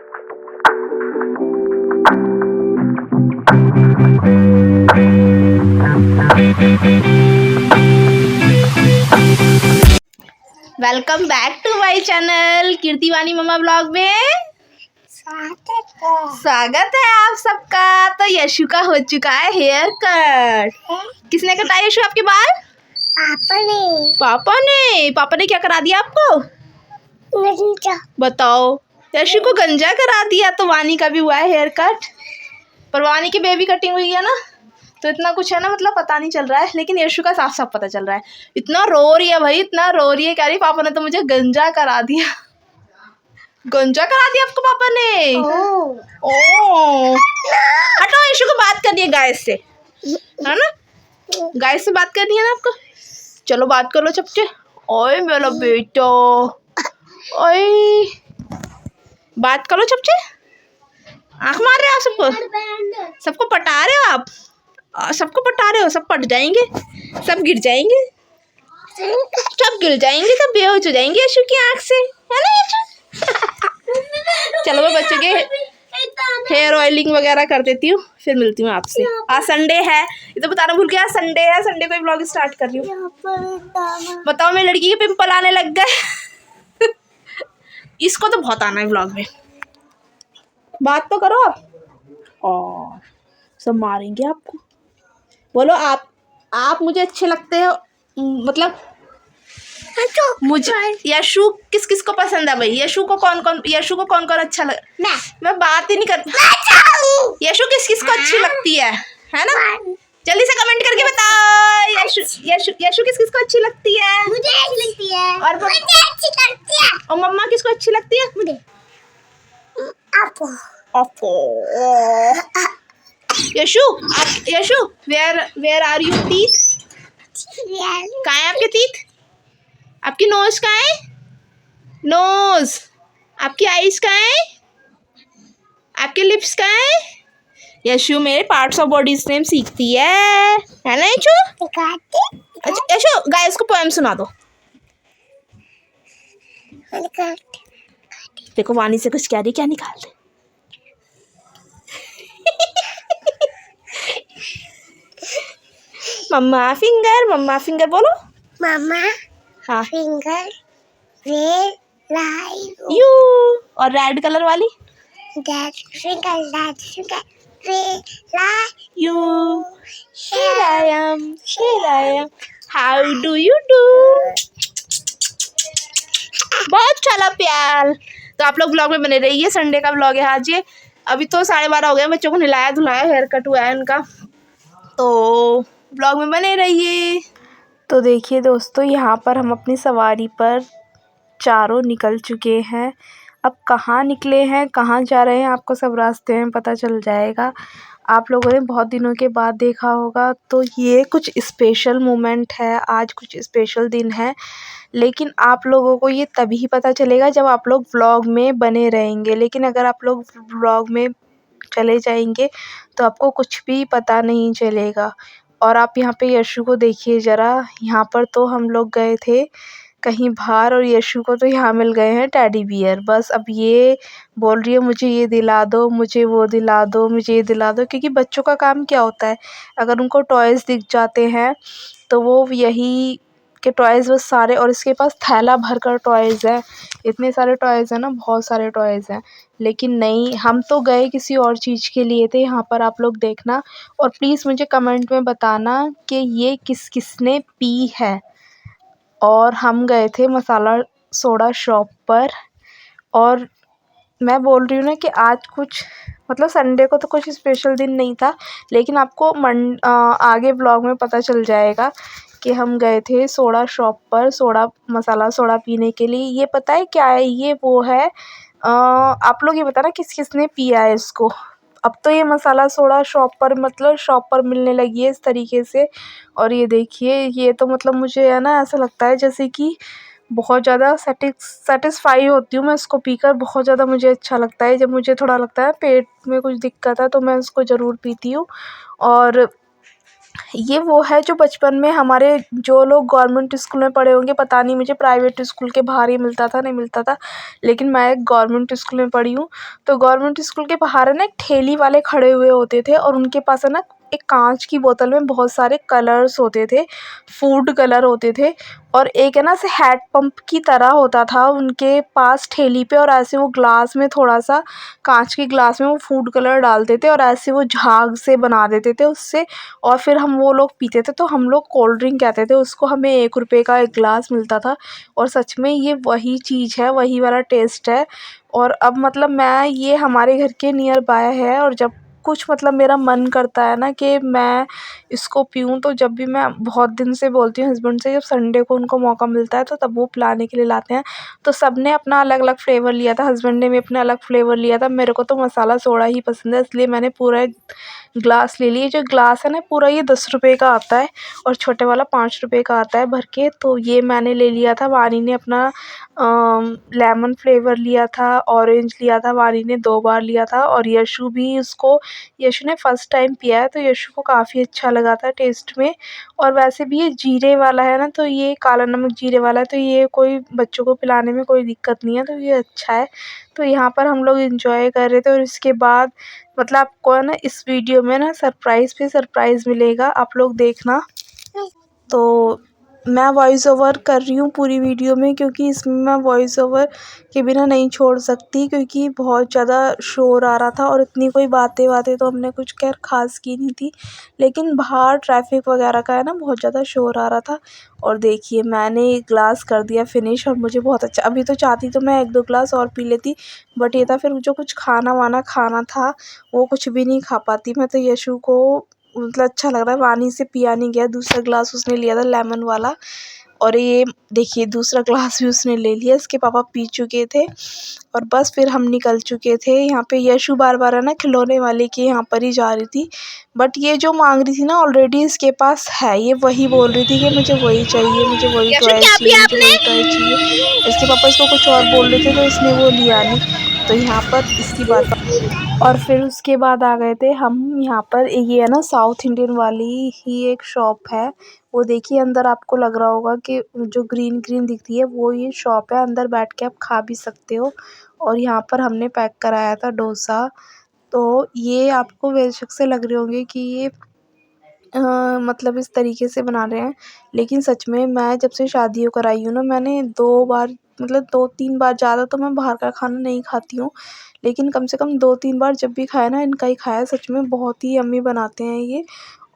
Welcome back to my channel Kirti Vani मम्मा blog में स्वागत है आप सबका। तो यशु का हो चुका है हेयर कट। किसने कटाया यशु आपके बाल? पापा ने क्या करा दिया आपको? बताओ। यशु को गंजा करा दिया तो वानी का भी हुआ है हेयर कट। पर वानी की बेबी कटिंग हुई है ना, तो इतना कुछ है ना, मतलब पता नहीं चल रहा है, लेकिन यशु का साफ साफ पता चल रहा है। इतना रो रही है भाई, इतना रो रही है, कह रही पापा ने तो मुझे गंजा करा दिया। गंजा करा दिया आपको पापा ने? ओ हटो, यशु को बात करनी है गाय से, है ना? गाय से बात करनी है ना आपको? चलो बात कर लो चपचे। ओए मेरा बेटा, ओए बात करो चपचे। आँख मार रहे हो आप सबको? सबको पटा रहे हो आप? सबको पटा रहे हो? सब पट जाएंगे, सब गिर जाएंगे, सब गिर जाएंगे, सब बेहोश हो जाएंगे यशु की आँख से, है ना यशु? चलो मैं बच्चों के हेयर ऑयलिंग वगैरह कर देती हूँ, फिर मिलती हूँ आपसे। आज संडे है, ये तो बताना भूल गया, संडे है, संडे को ब्लॉग स्टार्ट कर रही हूँ। बताओ मेरी लड़की के पिंपल आने लग गए। इसको तो बहुत आना है ब्लॉग में। बात तो करो आप। और सब मारेंगे आपको। बोलो आप मुझे अच्छे लगते हो, मतलब मुझे। यशु किस किस को पसंद है भाई? यशु को कौन कौन अच्छा लग? मैं बात ही नहीं कर। यशु किस किस को अच्छी लगती है ना? जल्दी से कमेंट करके बताओ। यशु किस किस को अच्छी लगती है? मुझे अच्छी लगती है। और मुझे अच्छी लगती है। और मम्मा किसको अच्छी लगती है? मुझे आपको। Yashu where are you teeth? कहाँ है आपके टीथ? आपकी नोज कहाँ है? नोज। आपकी आईज कहाँ है? आपके लिप्स कहाँ है? यशु मेरे पार्ट्स ऑफ बॉडीज नेम सीखती है ना यशु? अच्छा यशु गाइस को पोएम सुना दो। देखो वानी से कुछ कह रही, क्या निकाल दे। मम्मा फिंगर बोलो। मम्मा हाँ। Finger way lie you. और रेड कलर वाली? That finger way lie you. Here I am. How do you do? बहुत चला प्यार। तो आप लोग ब्लॉग में बने रहिए, संडे का ब्लॉग है आज ये। अभी तो 12:30 हो गए, बच्चों को नहलाया धुलाया, हेयर कट हुआ है इनका, तो ब्लॉग में बने रहिए। तो देखिए दोस्तों, यहाँ पर हम अपनी सवारी पर चारों निकल चुके हैं। अब कहाँ निकले हैं, कहाँ जा रहे हैं, आपको सब रास्ते में पता चल जाएगा। आप लोगों ने बहुत दिनों के बाद देखा होगा, तो ये कुछ स्पेशल मोमेंट है, आज कुछ स्पेशल दिन है, लेकिन आप लोगों को ये तभी पता चलेगा जब आप लोग व्लॉग में बने रहेंगे। लेकिन अगर आप लोग व्लॉग में चले जाएंगे तो आपको कुछ भी पता नहीं चलेगा। और आप यहाँ पे यशु को देखिए ज़रा, यहाँ पर तो हम लोग गए थे कहीं बाहर और यशु को तो यहाँ मिल गए हैं टेडी बियर। बस अब ये बोल रही है मुझे ये दिला दो, मुझे वो दिला दो, मुझे ये दिला दो, क्योंकि बच्चों का काम क्या होता है, अगर उनको टॉयज़ दिख जाते हैं तो वो यही के टॉयज़ बस सारे, और इसके पास थैला भर कर टॉयज़ है, इतने सारे टॉयज़ हैं ना, बहुत सारे टॉयज़ हैं। लेकिन नहीं, हम तो गए किसी और चीज़ के लिए थे। यहाँ पर आप लोग देखना, और प्लीज़ मुझे कमेंट में बताना कि ये किसने पी है। और हम गए थे मसाला सोडा शॉप पर, और मैं बोल रही हूँ ना कि आज कुछ, मतलब संडे को तो कुछ स्पेशल दिन नहीं था, लेकिन आपको आगे ब्लॉग में पता चल जाएगा कि हम गए थे सोडा शॉप पर मसाला सोडा पीने के लिए। ये पता है क्या है? ये वो है, आप लोग ये बताना किसने पिया है इसको। अब तो ये मसाला सोडा शॉप पर मिलने लगी है इस तरीके से। और ये देखिए, ये तो मतलब मुझे है ना ऐसा लगता है जैसे कि बहुत ज़्यादा सेटिस्फाई होती हूँ मैं इसको पीकर। बहुत ज़्यादा मुझे अच्छा लगता है, जब मुझे थोड़ा लगता है पेट में कुछ दिक्कत है तो मैं इसको ज़रूर पीती हूँ। और ये वो है जो बचपन में हमारे जो लोग गवर्नमेंट स्कूल में पढ़े होंगे, पता नहीं मुझे प्राइवेट स्कूल के बाहर ही मिलता था नहीं मिलता था, लेकिन मैं एक गवर्नमेंट स्कूल में पढ़ी हूँ। तो गवर्नमेंट स्कूल के बाहर है ना एक ठेली वाले खड़े हुए होते थे, और उनके पास है ना एक कांच की बोतल में बहुत सारे कलर्स होते थे, फूड कलर होते थे, और एक है ना ऐसे हैंड पंप की तरह होता था उनके पास ठेली पे, और ऐसे वो ग्लास में थोड़ा सा कांच के ग्लास में वो फूड कलर डालते थे, और ऐसे वो झाग से बना देते थे उससे, और फिर हम वो लोग पीते थे। तो हम लोग कोल्ड ड्रिंक कहते थे उसको, हमें 1 रुपये का एक गिलास मिलता था, और सच में ये वही चीज़ है, वही वाला टेस्ट है। और अब मतलब मैं ये हमारे घर के नियर बाय है, और जब कुछ मतलब मेरा मन करता है ना कि मैं इसको पीऊँ, तो जब भी मैं बहुत दिन से बोलती हूँ हस्बैंड से, जब संडे को उनको मौका मिलता है तो तब वो पिलाने के लिए लाते हैं। तो सब ने अपना अलग अलग फ्लेवर लिया था, हस्बैंड ने भी अपना अलग फ्लेवर लिया था, मेरे को तो मसाला सोडा ही पसंद है, इसलिए मैंने पूरा एक ग्लास ले लिए। जो ग्लास है ना पूरा ये 10 रुपये का आता है, और छोटे वाला 5 रुपये का आता है भर के। तो ये मैंने ले लिया था, वानी ने अपना लेमन फ्लेवर लिया था, ऑरेंज लिया था, वानी ने 2 बार लिया था, और यशु भी उसको, यशु ने फ़र्स्ट टाइम पिया है तो यशु को काफ़ी अच्छा लगा था टेस्ट में। और वैसे भी ये जीरे वाला है ना, तो ये काला नमक जीरे वाला है, तो ये कोई बच्चों को पिलाने में कोई दिक्कत नहीं है, तो ये अच्छा है। तो यहाँ पर हम लोग एंजॉय कर रहे थे, और इसके बाद मतलब आपको है ना इस वीडियो में ना सरप्राइज़ पे सरप्राइज़ मिलेगा, आप लोग देखना। तो मैं वॉइस ओवर कर रही हूँ पूरी वीडियो में, क्योंकि इसमें मैं वॉइस ओवर के बिना नहीं छोड़ सकती, क्योंकि बहुत ज़्यादा शोर आ रहा था, और इतनी कोई बातें तो हमने कुछ खैर ख़ास की नहीं थी, लेकिन बाहर ट्रैफिक वगैरह का है ना बहुत ज़्यादा शोर आ रहा था। और देखिए मैंने एक ग्लास कर दिया फिनिश, और मुझे बहुत अच्छा, अभी तो चाहती तो मैं 1-2 ग्लास और पी लेती, बट ये था फिर जो कुछ खाना वाना खाना था वो कुछ भी नहीं खा पाती मैं। तो यशु को मतलब अच्छा लग रहा है, वानी से पिया नहीं गया, दूसरा ग्लास उसने लिया था लेमन वाला, और ये देखिए दूसरा ग्लास भी उसने ले लिया, इसके पापा पी चुके थे, और बस फिर हम निकल चुके थे। यहाँ पे यशु बार बार है ना खिलौने वाले के यहाँ पर ही जा रही थी, बट ये जो मांग रही थी ना ऑलरेडी इसके पास है, ये वही बोल रही थी कि मुझे वही चाहिए, मुझे वही यशु टॉय क्या चाहिए, पिया मुझे आपने? वही टॉय चाहिए। इसके पापा इसको कुछ और बोल रहे थे तो इसने वो लिया नहीं, तो यहाँ पर इसकी बात। और फिर उसके बाद आ गए थे हम यहाँ पर, ये है ना साउथ इंडियन वाली ही एक शॉप है, वो देखिए अंदर आपको लग रहा होगा कि जो ग्रीन ग्रीन दिखती है वो ये शॉप है, अंदर बैठ के आप खा भी सकते हो। और यहाँ पर हमने पैक कराया था डोसा, तो ये आपको बेशक से लग रहे होंगे कि ये मतलब इस तरीके से बना रहे हैं, लेकिन सच में मैं जब से शादी होकर आई हूँ ना, मैंने 2 बार मतलब 2-3 बार, ज़्यादा तो मैं बाहर का खाना नहीं खाती हूँ, लेकिन कम से कम 2-3 बार जब भी खाया ना इनका ही खाया, सच में बहुत ही यम्मी बनाते हैं ये।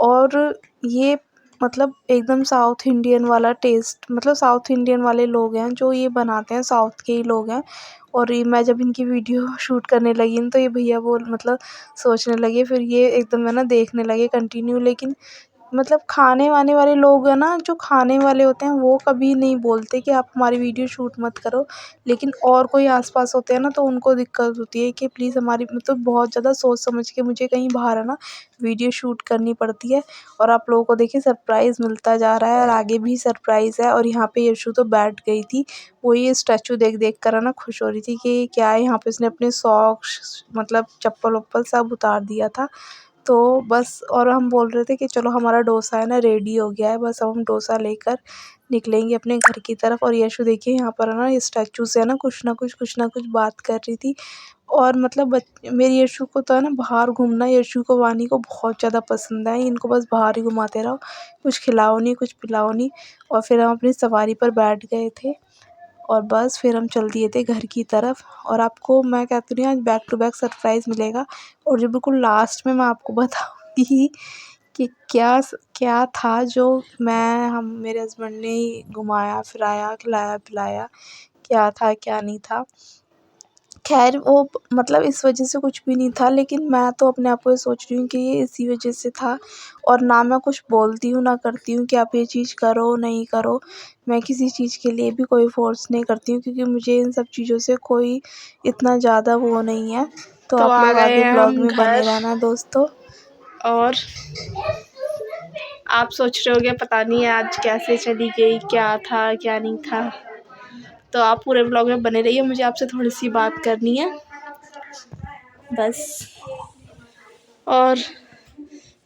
और ये मतलब एकदम साउथ इंडियन वाला टेस्ट, मतलब साउथ इंडियन वाले लोग हैं जो ये बनाते हैं, साउथ के ही लोग हैं। और ये मैं जब इनकी वीडियो शूट करने लगी न, तो ये भैया वो मतलब सोचने लगे, फिर ये एकदम है ना देखने लगे कंटिन्यू। लेकिन मतलब खाने वाने वाले लोग हैं ना, जो खाने वाले होते हैं वो कभी नहीं बोलते कि आप हमारी वीडियो शूट मत करो, लेकिन और कोई आस-पास होते हैं ना तो उनको दिक्कत होती है कि प्लीज़ हमारी, मतलब बहुत ज़्यादा सोच समझ के मुझे कहीं बाहर है ना वीडियो शूट करनी पड़ती है। और आप लोगों को देखिए सरप्राइज़ मिलता जा रहा है, और आगे भी सरप्राइज़ है। और यहाँ पे यशु तो बैठ गई थी, वो ये स्टैचू देख कर है ना खुश हो रही थी कि क्या है, यहाँ पे उसने अपने सॉक्स मतलब चप्पल-वप्पल सब उतार दिया था। तो बस, और हम बोल रहे थे कि चलो हमारा डोसा है ना रेडी हो गया है, बस अब हम डोसा लेकर निकलेंगे अपने घर की तरफ। और यशु देखिए यहाँ पर है ना इस स्टैचू से है ना कुछ ना कुछ बात कर रही थी। और मतलब मेरी यशु को तो है ना बाहर घूमना, यशु को वानी को बहुत ज़्यादा पसंद है, इनको बस बाहर ही घुमाते रहो, कुछ खिलाओ नहीं कुछ पिलाओ नहीं। और फिर हम अपनी सवारी पर बैठ गए थे, और बस फिर हम चल दिए थे घर की तरफ। और आपको मैं कहती हूँ आज बैक टू बैक सरप्राइज़ मिलेगा, और जो बिल्कुल लास्ट में मैं आपको बताऊँगी कि क्या था जो मैं हम मेरे हस्बैंड ने ही घुमाया फिराया खिलाया पिलाया, क्या था क्या नहीं था। ख़ैर वो मतलब इस वजह से कुछ भी नहीं था, लेकिन मैं तो अपने आप को ये सोच रही हूँ कि ये इसी वजह से था। और ना मैं कुछ बोलती हूँ ना करती हूँ कि आप ये चीज़ करो नहीं करो, मैं किसी चीज़ के लिए भी कोई फ़ोर्स नहीं करती हूँ, क्योंकि मुझे इन सब चीज़ों से कोई इतना ज़्यादा वो नहीं है। तो तो आप आ लोग गए आगे हैं ब्लॉग हम में बने घर, रहना दोस्तों। और आप सोच रहे होगे पता नहीं आज कैसे चली गई, क्या था क्या नहीं था। तो आप पूरे ब्लॉग में बने रहिए, मुझे आपसे थोड़ी सी बात करनी है बस। और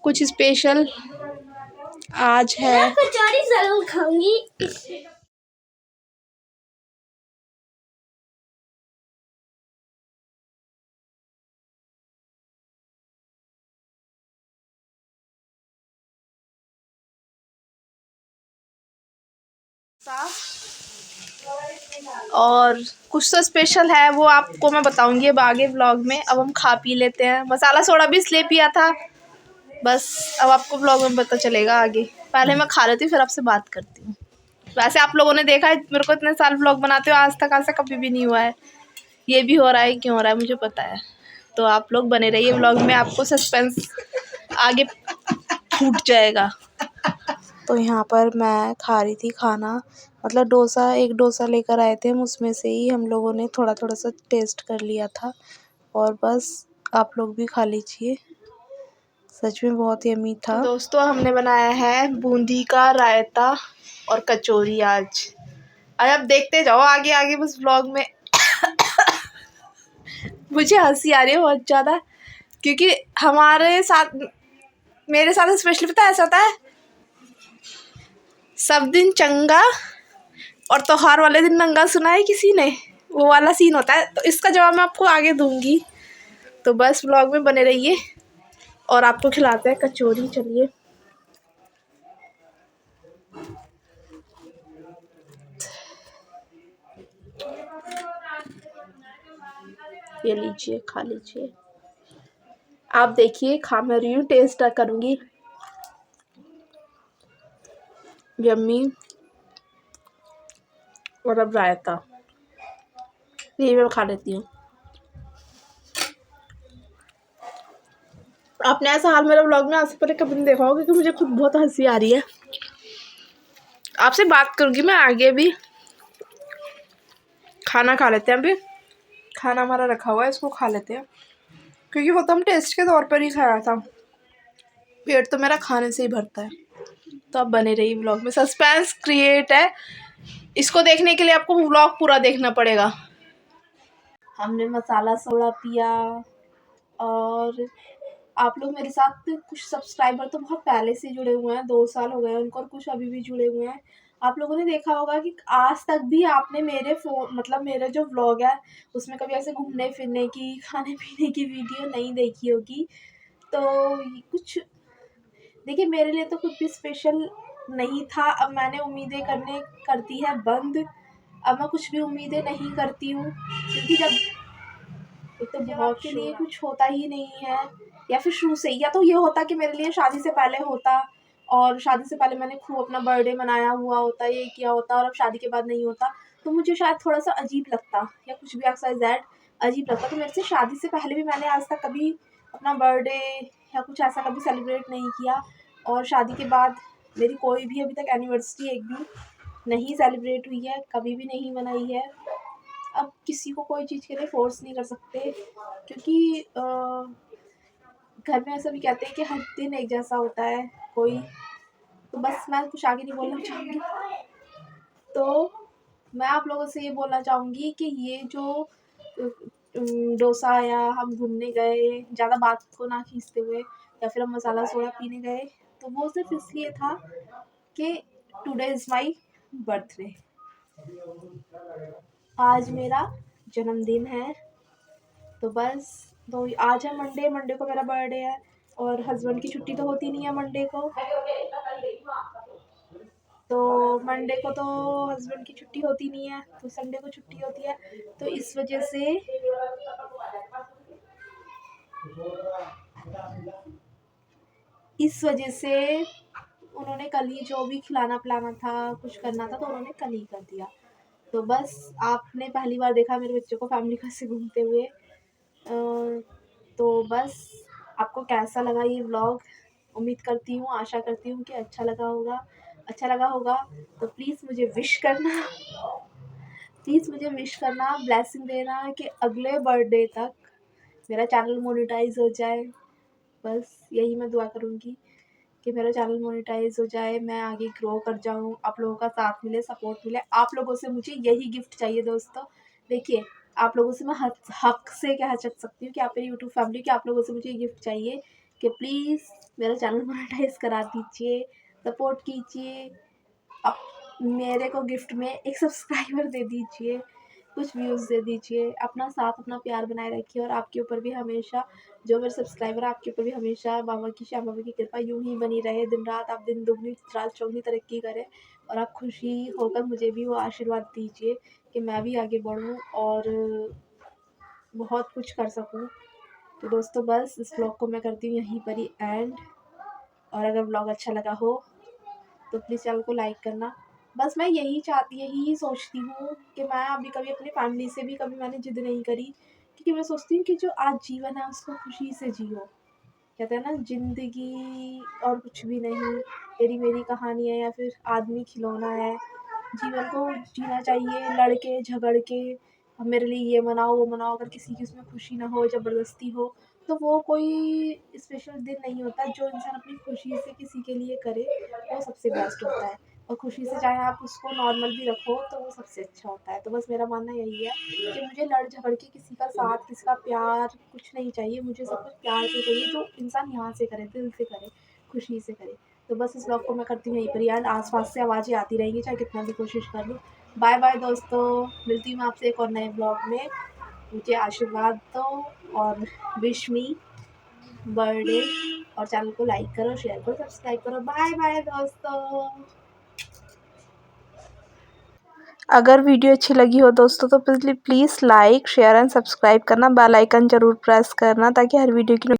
कुछ स्पेशल आज है कचौड़ी जरूर खाऊंगी। और कुछ तो स्पेशल है, वो आपको मैं बताऊंगी अब आगे व्लॉग में। अब हम खा पी लेते हैं। मसाला सोडा भी इसलिए पिया था, बस अब आपको व्लॉग में पता चलेगा आगे। पहले मैं खा लेती हूँ फिर आपसे बात करती हूँ। वैसे आप लोगों ने देखा है मेरे को इतने साल व्लॉग बनाते हो, आज तक ऐसा कभी भी नहीं हुआ है। ये भी हो रहा है, क्यों हो रहा है मुझे पता है। तो आप लोग बने रहिए व्लॉग में, आपको सस्पेंस आगे छूट जाएगा। तो यहाँ पर मैं खा रही थी खाना, मतलब डोसा। एक डोसा लेकर आए थे हम, उसमें से ही हम लोगों ने थोड़ा थोड़ा सा टेस्ट कर लिया था। और बस आप लोग भी खा लीजिए, सच में बहुत यम्मी था। तो दोस्तों हमने बनाया है बूंदी का रायता और कचौरी आज। आप देखते जाओ आगे आगे बस व्लॉग में। मुझे हंसी आ रही है बहुत ज़्यादा, क्योंकि हमारे साथ, मेरे साथ स्पेशली पता है ऐसा होता है, सब दिन चंगा और त्योहार वाले दिन नंगा। सुना है किसी ने? वो वाला सीन होता है। तो इसका जवाब मैं आपको आगे दूंगी, तो बस व्लॉग में बने रहिए और आपको खिलाते हैं कचौरी। चलिए ये लीजिए, खा लीजिए। आप देखिए, खा मैं रही हूँ, टेस्ट करूँगी। यम्मी। और अब रायता, ये मैं खा लेती हूँ। आपने ऐसा हाल मेरा व्लॉग में आज से पहले कभी नहीं देखा होगा, क्योंकि मुझे खुद बहुत हंसी आ रही है। आपसे बात करूँगी मैं आगे भी। खाना खा लेते हैं, अभी खाना हमारा रखा हुआ है, इसको खा लेते हैं, क्योंकि वो तो हम टेस्ट के तौर पर ही खाया था। पेट तो मेरा खाने से ही भरता है। तो अब बने रही व्लॉग में, सस्पेंस क्रिएट है, इसको देखने के लिए आपको व्लॉग पूरा देखना पड़ेगा। हमने मसाला सोडा पिया, और आप लोग मेरे साथ, कुछ सब्सक्राइबर तो बहुत पहले से जुड़े हुए हैं, 2 साल हो गए हैं उनको, और कुछ अभी भी जुड़े हुए हैं। आप लोगों ने देखा होगा कि आज तक भी आपने मेरे मतलब मेरा जो व्लॉग है उसमें कभी ऐसे घूमने फिरने की, खाने पीने की वीडियो नहीं देखी होगी। तो कुछ देखिए, मेरे लिए तो कुछ भी स्पेशल नहीं था। अब मैंने उम्मीदें करने करती है बंद। अब मैं कुछ भी उम्मीदें नहीं करती हूँ, क्योंकि जब तो बहुत के लिए कुछ होता ही नहीं है, या फिर शुरू से, या तो ये होता कि मेरे लिए शादी से पहले होता, और शादी से पहले मैंने खूब अपना बर्थडे मनाया हुआ होता, ये किया होता, और अब शादी के बाद नहीं होता, तो मुझे शायद थोड़ा सा अजीब लगता, या कुछ भी XYZ अजीब लगता। तो मेरे से शादी से पहले भी मैंने आज तक कभी अपना बर्थडे या कुछ ऐसा कभी सेलिब्रेट नहीं किया, और शादी के बाद मेरी कोई भी अभी तक एनिवर्सरी एक भी नहीं सेलिब्रेट हुई है, कभी भी नहीं मनाई है। अब किसी को कोई चीज़ के लिए फ़ोर्स नहीं कर सकते, क्योंकि घर में ऐसा भी कहते हैं कि हर दिन एक जैसा होता है कोई। तो बस मैं कुछ आगे नहीं बोलना चाहूँगी। तो मैं आप लोगों से ये बोलना चाहूँगी कि ये जो डोसा आया, हम घूमने गए, ज़्यादा बात को ना खींचते हुए, या फिर हम मसाला सोडा पीने गए, तो वो सिर्फ इसलिए था कि टुडे इज़ माई बर्थडे, आज मेरा जन्मदिन है। तो बस, तो आज है मंडे, मंडे को मेरा बर्थडे है, और हस्बैंड की छुट्टी तो होती नहीं है मंडे को। तो मंडे को तो हस्बैंड की छुट्टी होती नहीं है, तो संडे को छुट्टी होती है। तो इस वजह से उन्होंने कल ही जो भी खिलाना पिलाना था, कुछ करना था, तो उन्होंने कल ही कर दिया। तो बस आपने पहली बार देखा मेरे बच्चों को फैमिली के साथ घूमते हुए। तो बस आपको कैसा लगा ये व्लॉग, उम्मीद करती हूँ, आशा करती हूँ कि अच्छा लगा होगा। अच्छा लगा होगा तो प्लीज़ मुझे विश करना, प्लीज़ मुझे विश करना, ब्लेसिंग देना कि अगले बर्थडे तक मेरा चैनल मोनेटाइज हो जाए। बस यही मैं दुआ करूँगी कि मेरा चैनल मोनेटाइज हो जाए, मैं आगे ग्रो कर जाऊँ, आप लोगों का साथ मिले, सपोर्ट मिले। आप लोगों से मुझे यही गिफ्ट चाहिए दोस्तों। देखिए, आप लोगों से मैं हक से कह सकती हूँ कि आप मेरी यूट्यूब फैमिली, कि आप लोगों से मुझे ये गिफ्ट चाहिए कि प्लीज़ मेरा चैनल मोनेटाइज करा दीजिए। सपोर्ट कीजिए, अब मेरे को गिफ्ट में एक सब्सक्राइबर दे दीजिए, कुछ व्यूज़ दे दीजिए, अपना साथ अपना प्यार बनाए रखिए और आपके ऊपर भी हमेशा, जो मेरे सब्सक्राइबर है आपके ऊपर भी हमेशा बाबा की, श्याम बाबा की कृपा यूं ही बनी रहे। दिन रात आप दिन दुगनी रात चौगनी तरक्की करें और आप खुशी होकर मुझे भी वो आशीर्वाद दीजिए कि मैं भी आगे बढ़ूँ और बहुत कुछ कर सकूँ। तो दोस्तों बस इस ब्लॉग को मैं करती हूँ यहीं पर ही एंड, और अगर ब्लॉग अच्छा लगा हो तो प्लीज़ चैनल को लाइक करना। बस मैं यही सोचती हूँ कि मैं अभी कभी अपनी फैमिली से भी कभी मैंने जिद नहीं करी, क्योंकि मैं सोचती हूँ कि जो आज जीवन है उसको खुशी से जियो। कहते हैं ना, ज़िंदगी और कुछ भी नहीं, तेरी मेरी कहानी है या फिर आदमी खिलौना है। जीवन को जीना चाहिए लड़ के झगड़ के, अब मेरे लिए ये मनाओ वो मनाओ, अगर किसी की उसमें खुशी ना हो, ज़बरदस्ती हो, तो वो कोई स्पेशल दिन नहीं होता। जो इंसान अपनी खुशी से किसी के लिए करे वो सबसे बेस्ट होता है, और खुशी से चाहे आप उसको नॉर्मल भी रखो तो वो सबसे अच्छा होता है। तो बस मेरा मानना यही है कि मुझे लड़ झगड़ के किसी का साथ, किसी का प्यार कुछ नहीं चाहिए। मुझे सब कुछ प्यार से चाहिए, जो इंसान यहाँ से करे, दिल से करे, खुशी से करे। तो बस इस ब्लॉग को मैं करती हूँ यहीं पर यार, आसपास से आवाज़ें आती रहेंगी चाहे कितना भी कोशिश कर लूँ। बाय बाय दोस्तों, मिलती हूँ मैं आपसे एक और नए ब्लॉग में। मुझे आशीर्वाद दो और विश मी बर्थडे, और चैनल को लाइक करो, शेयर करो, सब्सक्राइब करो। बाय बाय दोस्तों। अगर वीडियो अच्छी लगी हो दोस्तों तो please like share and subscribe करना, बेल आइकन ज़रूर प्रेस करना ताकि हर वीडियो की